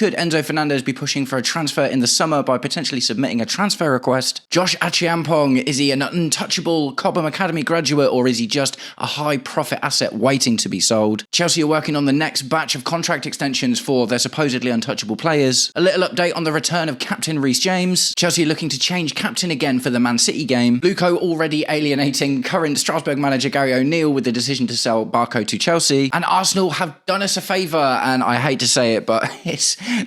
Could Enzo Fernandez be pushing for a transfer in the summer by potentially submitting a transfer request? Josh Acheampong, is he an untouchable Cobham Academy graduate, or is he just a high-profit asset waiting to be sold? Chelsea are working on the next batch of contract extensions for their supposedly untouchable players. A little update on the return of captain Ree James. Chelsea are looking to change captain again for the Man City game. Blueco already alienating current Strasbourg manager Gary O'Neill with the decision to sell Barco to Chelsea. And Arsenal have done us a favour, and I hate to say it, but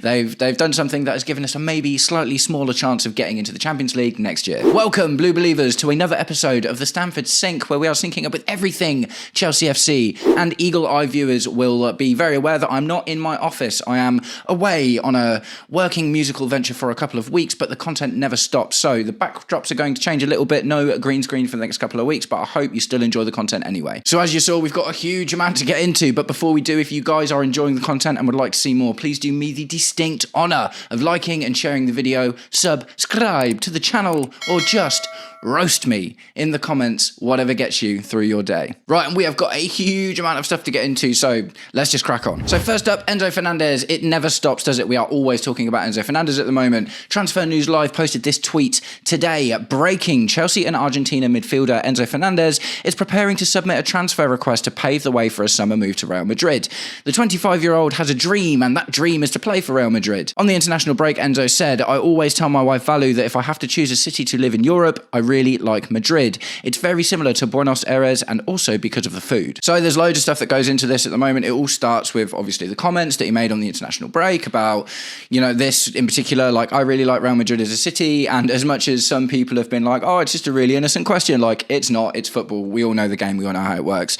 they've done something that has given us a maybe slightly smaller chance of getting into the Champions League next year. Welcome, Blue Believers, to another episode of the Stamford Sync, where we are syncing up with everything Chelsea FC. And Eagle Eye viewers will be very aware that I'm not in my office. I am away on a working musical venture for a couple of weeks, but the content never stops. So the backdrops are going to change a little bit. No green screen for the next couple of weeks, but I hope you still enjoy the content anyway. So as you saw, we've got a huge amount to get into, but before we do, if you guys are enjoying the content and would like to see more, please do me the distinct honour of liking and sharing the video, subscribe to the channel, or just roast me in the comments, whatever gets you through your day. Right, and we have got a huge amount of stuff to get into, so let's just crack on. So first up, Enzo Fernandez. It never stops, does it? We are always talking about Enzo Fernandez at the moment. Transfer News Live posted this tweet today. Breaking: Chelsea and Argentina midfielder Enzo Fernandez is preparing to submit a transfer request to pave the way for a summer move to Real Madrid. The 25-year-old has a dream, and that dream is to play for Real Madrid. On the international break, Enzo said, "I always tell my wife Valu that if I have to choose a city to live in Europe, I really like Madrid. It's very similar to Buenos Aires, and also because of the food." So there's loads of stuff that goes into this at the moment. It all starts with obviously the comments that he made on the international break about, this in particular, like, I really like Real Madrid as a city, and as much as some people have been like, oh, it's just a really innocent question, like, it's not, it's football. We all know the game, we all know how it works.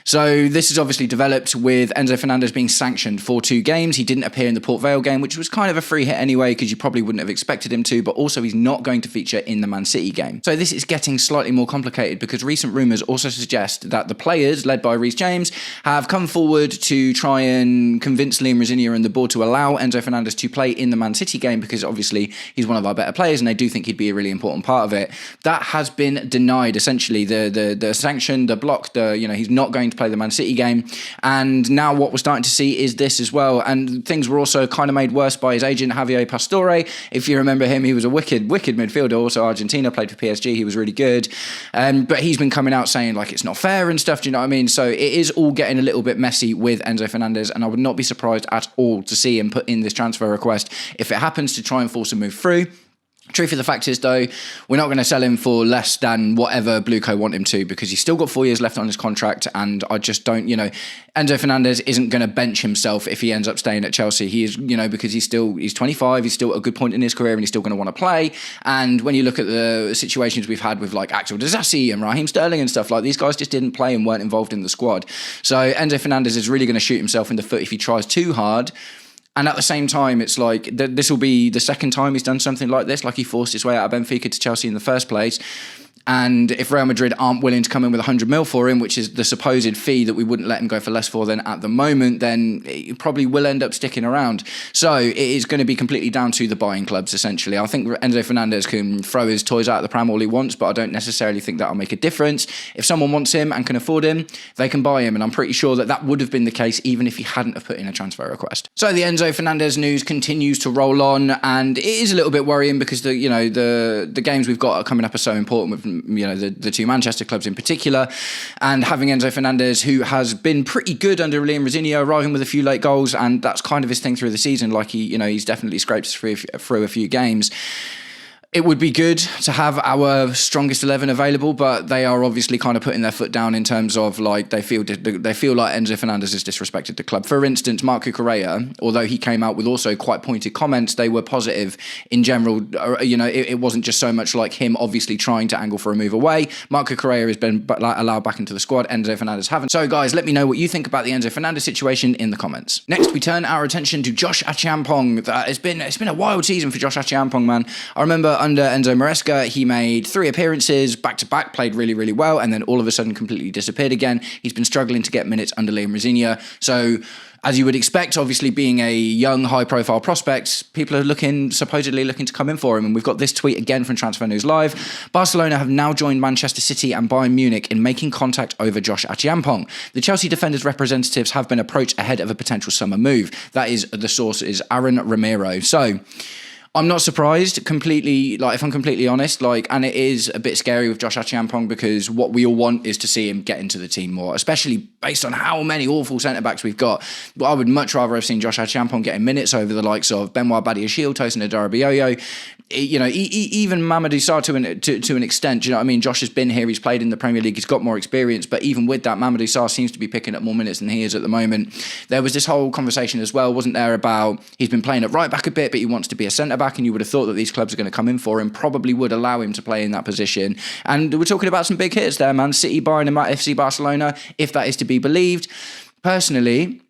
So this is obviously developed with Enzo Fernandez being sanctioned for 2 games. He didn't appear in the Port Vale game, which was kind of a free hit anyway, because you probably wouldn't have expected him to, but also he's not going to feature in the Man City game. So this is getting slightly more complicated because recent rumours also suggest that the players, led by Ree James, have come forward to try and convince Liam Rosinia and the board to allow Enzo Fernandez to play in the Man City game, because obviously he's one of our better players and they do think he'd be a really important part of it. That has been denied, essentially. The sanction, the block, he's not going to play the Man City game. And now what we're starting to see is this as well. And things were also kind of made worse by his agent, Javier Pastore. If you remember him, he was a wicked midfielder. Also Argentina, played for PSG. He was really good. But he's been coming out saying like it's not fair and stuff. Do you know what I mean? So it is all getting a little bit messy with Enzo Fernandez, and I would not be surprised at all to see him put in this transfer request if it happens to try and force a move through. Truth of the fact is, though, we're not going to sell him for less than whatever Blueco want him to, because he's still got 4 years left on his contract, and I just don't, Enzo Fernandez isn't going to bench himself if he ends up staying at Chelsea. He is, because he's 25, he's still at a good point in his career, and he's still going to want to play. And when you look at the situations we've had with like Axel Disasi and Raheem Sterling and stuff, like, these guys just didn't play and weren't involved in the squad. So Enzo Fernandez is really going to shoot himself in the foot if he tries too hard. And at the same time, it's like, this will be the second time he's done something like this, like he forced his way out of Benfica to Chelsea in the first place. And if Real Madrid aren't willing to come in with 100 mil for him, which is the supposed fee that we wouldn't let him go for less for than at the moment, then it probably will end up sticking around. So it is going to be completely down to the buying clubs, essentially. I think Enzo Fernandez can throw his toys out of the pram all he wants, but I don't necessarily think that'll make a difference. If someone wants him and can afford him, they can buy him. And I'm pretty sure that would have been the case even if he hadn't have put in a transfer request. So the Enzo Fernandez news continues to roll on, and it is a little bit worrying because the games we've got coming up are so important with the 2 Manchester clubs in particular, and having Enzo Fernandez, who has been pretty good under Liam Rosinia, arriving with a few late goals, and that's kind of his thing through the season. Like he's definitely scraped through a few games. It would be good to have our strongest 11 available, but they are obviously kind of putting their foot down in terms of like they feel like Enzo Fernandez has disrespected the club. For instance, Marco Correa, although he came out with also quite pointed comments, they were positive in general. It wasn't just so much like him obviously trying to angle for a move away. Marco Correa has been allowed back into the squad. Enzo Fernandez haven't. So guys, let me know what you think about the Enzo Fernandez situation in the comments. Next, we turn our attention to Josh Acheampong. It's been a wild season for Josh Acheampong, man. I remember under Enzo Maresca, he made 3 appearances back-to-back, played really, really well, and then all of a sudden completely disappeared again. He's been struggling to get minutes under Liam Rosinia. So as you would expect, obviously being a young, high-profile prospect, people are supposedly looking to come in for him. And we've got this tweet again from Transfer News Live. Barcelona have now joined Manchester City and Bayern Munich in making contact over Josh Acheampong. The Chelsea defender's representatives have been approached ahead of a potential summer move. That is, the source is Aaron Romero. So I'm not surprised completely, if I'm completely honest, and it is a bit scary with Josh Acheampong because what we all want is to see him get into the team more, especially based on how many awful centre-backs we've got. But I would much rather have seen Josh Acheampong getting minutes over the likes of Benoit Badiashile, Tosin Adarabioyo, even Mamadou Sarr to an extent. Do you know what I mean? Josh has been here, he's played in the Premier League, he's got more experience, but even with that, Mamadou Sarr seems to be picking up more minutes than he is at the moment. There was this whole conversation as well, wasn't there, about he's been playing at right back a bit, but he wants to be a centre-back, and you would have thought that these clubs are going to come in for him, probably would allow him to play in that position. And we're talking about some big hitters there, man. City, Bayern and FC Barcelona, if that is to be believed. Personally,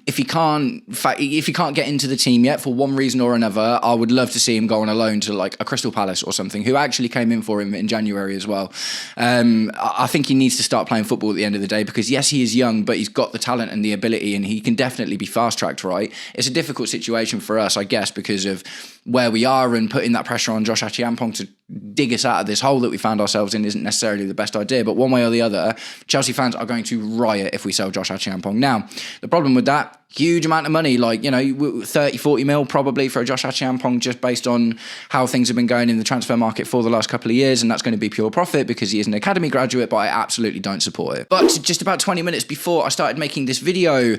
if he can't get into the team yet for one reason or another, I would love to see him go on a loan to a Crystal Palace or something, who actually came in for him in January as well. I think he needs to start playing football at the end of the day because, yes, he is young, but he's got the talent and the ability, and he can definitely be fast-tracked, right? It's a difficult situation for us, I guess, because of where we are, and putting that pressure on Josh Acheampong to dig us out of this hole that we found ourselves in isn't necessarily the best idea. But one way or the other, Chelsea fans are going to riot if we sell Josh Acheampong. Now, the problem with that, huge amount of money, 30, 40 mil probably for a Josh Acheampong, just based on how things have been going in the transfer market for the last couple of years, and that's going to be pure profit because he is an academy graduate, but I absolutely don't support it. But just about 20 minutes before I started making this video,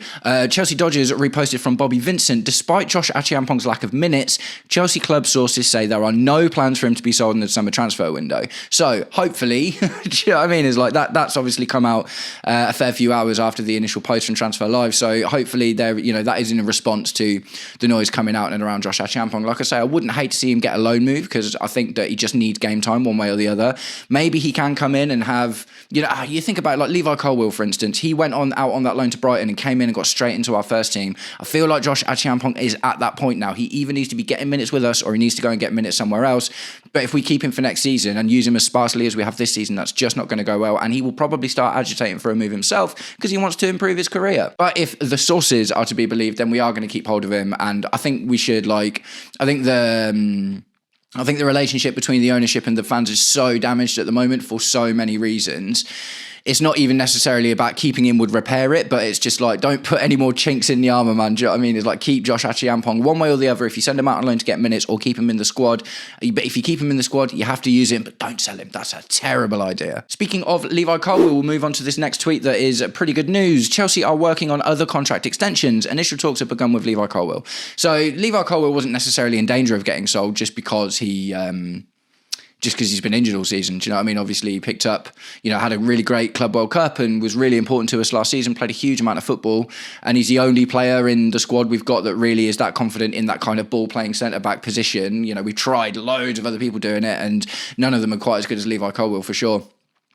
Chelsea Dodgers reposted from Bobby Vincent. Despite Josh Acheampong's lack of minutes, Chelsea club sources say there are no plans for him to be sold in the summer transfer window. So hopefully, do you know what I mean? Is that's obviously come out a fair few hours after the initial post from Transfer Live. So hopefully that is in response to the noise coming out and around Josh Acheampong. Like I say, I wouldn't hate to see him get a loan move because I think that he just needs game time one way or the other. Maybe he can come in and have, you think about Levi Colwill, for instance. He went out on that loan to Brighton and came in and got straight into our first team. I feel like Josh Acheampong is at that point now. He either needs to be getting minutes with us or he needs to go and get minutes somewhere else. But if we keep him for next season and use him as sparsely as we have this season, that's just not going to go well. And he will probably start agitating for a move himself because he wants to improve his career. But if the sources are to be believed, then we are going to keep hold of him. And I think we should I think the relationship between the ownership and the fans is so damaged at the moment for so many reasons. It's not even necessarily about keeping him would repair it, but it's just don't put any more chinks in the armour, man. Do you know what I mean? It's keep Josh Acheampong one way or the other. If you send him out on loan to get minutes or keep him in the squad. But if you keep him in the squad, you have to use him, but don't sell him. That's a terrible idea. Speaking of Levi Colwill, we'll move on to this next tweet that is pretty good news. Chelsea are working on other contract extensions. Initial talks have begun with Levi Colwill. So Levi Colwill wasn't necessarily in danger of getting sold just because he's been injured all season. Do you know what I mean? Obviously, he picked up, had a really great Club World Cup and was really important to us last season, played a huge amount of football, and he's the only player in the squad we've got that really is that confident in that kind of ball-playing centre-back position. We tried loads of other people doing it, and none of them are quite as good as Levi Colwill, for sure.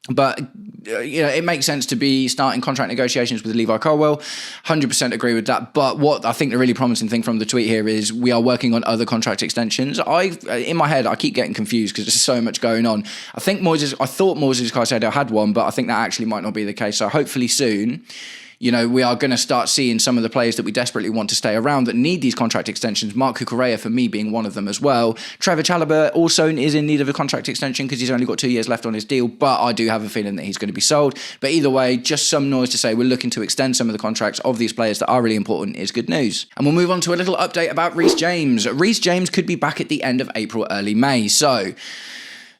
But, it makes sense to be starting contract negotiations with Levi Colwill. 100% agree with that. But what I think the really promising thing from the tweet here is we are working on other contract extensions. In my head, I keep getting confused because there's so much going on. I thought Moises Caicedo had one, but I think that actually might not be the case. So hopefully soon, we are going to start seeing some of the players that we desperately want to stay around that need these contract extensions. Marc Cucurella, for me, being one of them as well. Trevor Chalobah also is in need of a contract extension because he's only got 2 years left on his deal, but I do have a feeling that he's going to be sold. But either way, just some noise to say we're looking to extend some of the contracts of these players that are really important is good news. And we'll move on to a little update about Ree James. Ree James could be back at the end of April, early May. So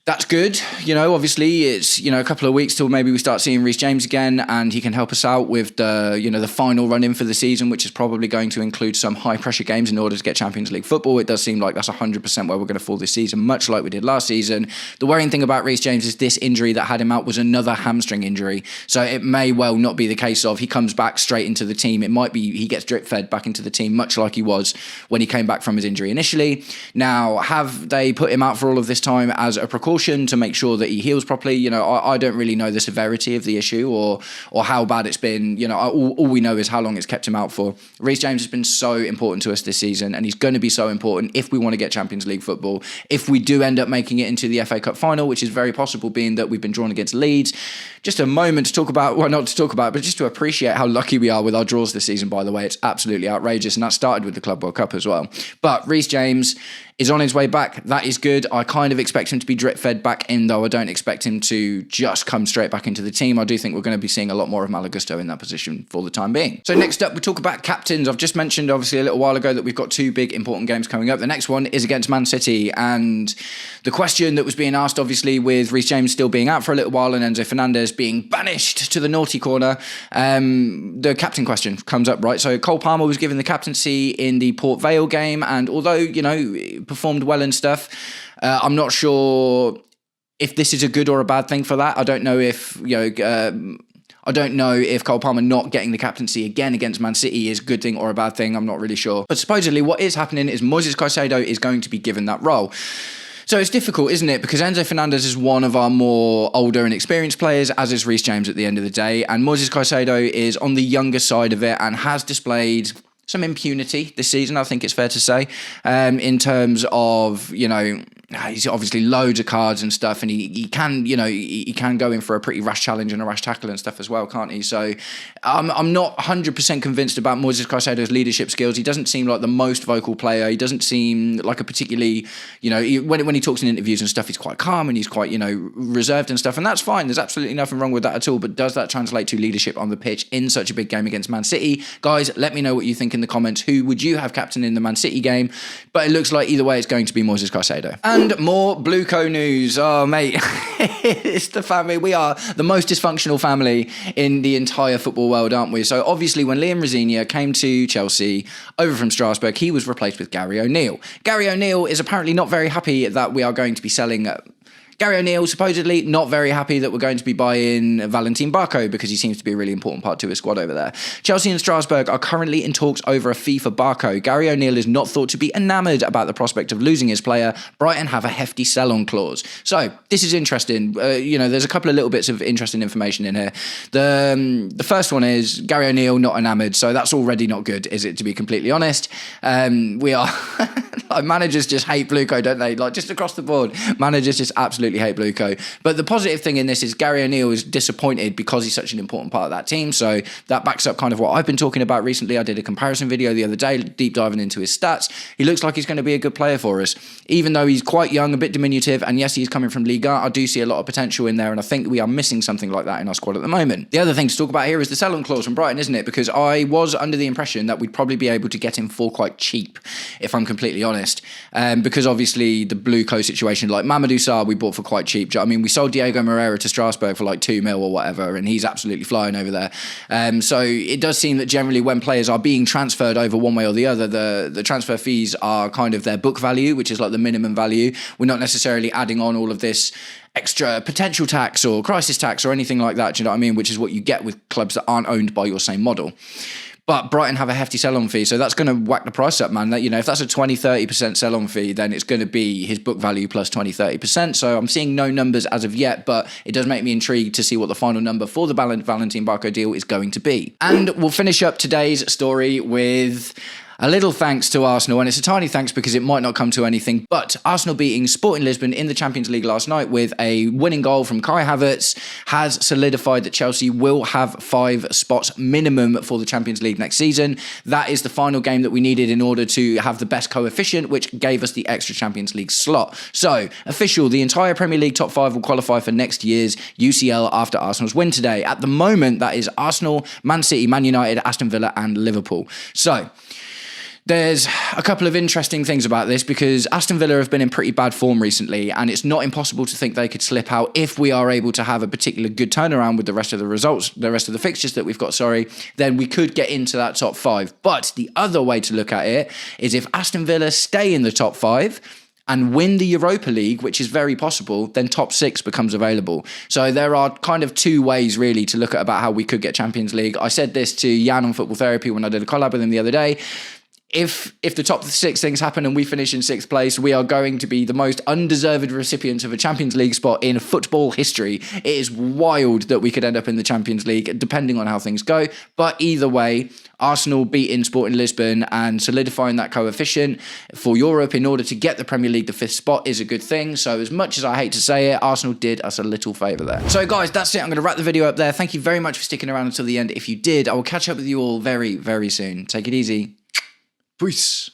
that's good. Obviously it's, a couple of weeks till maybe we start seeing Ree James again, and he can help us out with the final run in for the season, which is probably going to include some high pressure games in order to get Champions League football. It does seem like that's 100% where we're going to fall this season, much like we did last season. The worrying thing about Ree James is this injury that had him out was another hamstring injury. So it may well not be the case of he comes back straight into the team. It might be he gets drip fed back into the team, much like he was when he came back from his injury initially. Now, have they put him out for all of this time as a precaution? precaution to make sure that he heals properly. You know, I don't really know the severity of the issue or how bad it's been. You know, all we know is how long it's kept him out for. Ree James has been so important to us this season, and he's going to be so important if we want to get Champions League football. If we do end up making it into the FA Cup final, which is very possible being that we've been drawn against Leeds. Just a moment to talk about, well, not to talk about, but just to appreciate how lucky we are with our draws this season, by the way. It's absolutely outrageous, and that started with the Club World Cup as well. But Ree James is on his way back. That is good. I kind of expect him to be drip-fed back in, though. I don't expect him to just come straight back into the team. I do think we're going to be seeing a lot more of Malo Gusto in that position for the time being. So next up, we talk about captains. I've just mentioned, obviously, a little while ago that we've got 2 big important games coming up. The next one is against Man City, and the question that was being asked, obviously, with Ree James still being out for a little while and Enzo Fernandez being banished to the naughty corner, the captain question comes up, right? So Cole Palmer was given the captaincy in the Port Vale game, and although, you know, performed well and stuff, I'm not sure if this is a good or a bad thing for that. I don't know if, I don't know if Cole Palmer not getting the captaincy again against Man City is a good thing or a bad thing. I'm not really sure. But supposedly what is happening is Moises Caicedo is going to be given that role. So it's difficult, isn't it? Because Enzo Fernandez is one of our more older and experienced players, as is Ree James at the end of the day. And Moises Caicedo is on the younger side of it and has displayed some impunity this season, I think it's fair to say, in terms of, you know, he's obviously loads of cards and stuff, and he can, you know, he can go in for a pretty rash challenge and a rash tackle and stuff as well, can't he? So I'm not 100% convinced about Moises Caicedo's leadership skills. He doesn't seem like the most vocal player. He doesn't seem like a particularly, you know, when he talks in interviews and stuff, he's quite calm and he's quite, you know, reserved and stuff, and that's fine. There's absolutely nothing wrong with that at all, but does that translate to leadership on the pitch in such a big game against Man City? Guys, let me know what you think in the comments. Who would you have captain in the Man City game? But it looks like either way it's going to be Moises Caicedo. And more Blueco news. Oh, mate. It's the family. We are the most dysfunctional family in the entire football world, aren't we? So obviously when Liam Rosenior came to Chelsea over from Strasbourg, he was replaced with Gary ONeal. Gary ONeal is apparently not very happy that we are going to be selling Gary ONeal supposedly not very happy that we're going to be buying Valentin Barco because he seems to be a really important part to his squad over there. Chelsea and Strasbourg are currently in talks over a fee for Barco. Gary ONeal is not thought to be enamoured about the prospect of losing his player. Brighton have a hefty sell-on clause. So this is interesting. There's a couple of little bits of interesting information in here. The first one is Gary ONeal not enamoured, so that's already not good, is it, to be completely honest? We are... managers just hate Blueco, don't they? Like, just across the board, managers just absolutely hate Blueco. But the positive thing in this is Gary ONeal is disappointed because he's such an important part of that team. So that backs up kind of what I've been talking about recently. I did a comparison video the other day, deep diving into his stats. He looks like he's going to be a good player for us, even though he's quite young, a bit diminutive, and yes, he's coming from Ligue 1. I do see a lot of potential in there, and I think we are missing something like that in our squad at the moment. The other thing to talk about here is the sell-on clause from Brighton, isn't it? Because I was under the impression that we'd probably be able to get him for quite cheap, if I'm completely honest. Because obviously the Blueco situation, like Mamadou Sarr, we bought for quite cheap. Do you know what I mean? We sold Diego Moreira to Strasbourg for like 2 mil or whatever, and he's absolutely flying over there. So it does seem that generally when players are being transferred over one way or the other, the transfer fees are kind of their book value, which is like the minimum value. We're not necessarily adding on all of this extra potential tax or crisis tax or anything like that, do you know what I mean? Which is what you get with clubs that aren't owned by your same model. But Brighton have a hefty sell-on fee, so that's going to whack the price up, man. That, you know, if that's a 20-30% sell-on fee, then it's going to be his book value plus 20-30%. So I'm seeing no numbers as of yet, but it does make me intrigued to see what the final number for the Valentin Barco deal is going to be. And we'll finish up today's story with a little thanks to Arsenal, and it's a tiny thanks because it might not come to anything, but Arsenal beating Sporting Lisbon in the Champions League last night with a winning goal from Kai Havertz has solidified that Chelsea will have 5 spots minimum for the Champions League next season. That is the final game that we needed in order to have the best coefficient, which gave us the extra Champions League slot. So, official, the entire Premier League top 5 will qualify for next year's UCL after Arsenal's win today. At the moment, that is Arsenal, Man City, Man United, Aston Villa and Liverpool. So, there's a couple of interesting things about this because Aston Villa have been in pretty bad form recently, and it's not impossible to think they could slip out if we are able to have a particular good turnaround with the rest of the results, the rest of the fixtures that we've got, then we could get into that top 5. But the other way to look at it is if Aston Villa stay in the top 5 and win the Europa League, which is very possible, then top 6 becomes available. So there are kind of 2 ways really to look at about how we could get Champions League. I said this to Jan on Football Therapy when I did a collab with him the other day. if the top 6 things happen and we finish in 6th place, we are going to be the most undeserved recipients of a Champions League spot in football history. It is wild that we could end up in the Champions League, depending on how things go. But either way, Arsenal beating Sporting Lisbon and solidifying that coefficient for Europe in order to get the Premier League the 5th spot is a good thing. So as much as I hate to say it, Arsenal did us a little favour there. So guys, that's it. I'm going to wrap the video up there. Thank you very much for sticking around until the end. If you did, I will catch up with you all very, very soon. Take it easy. Peace.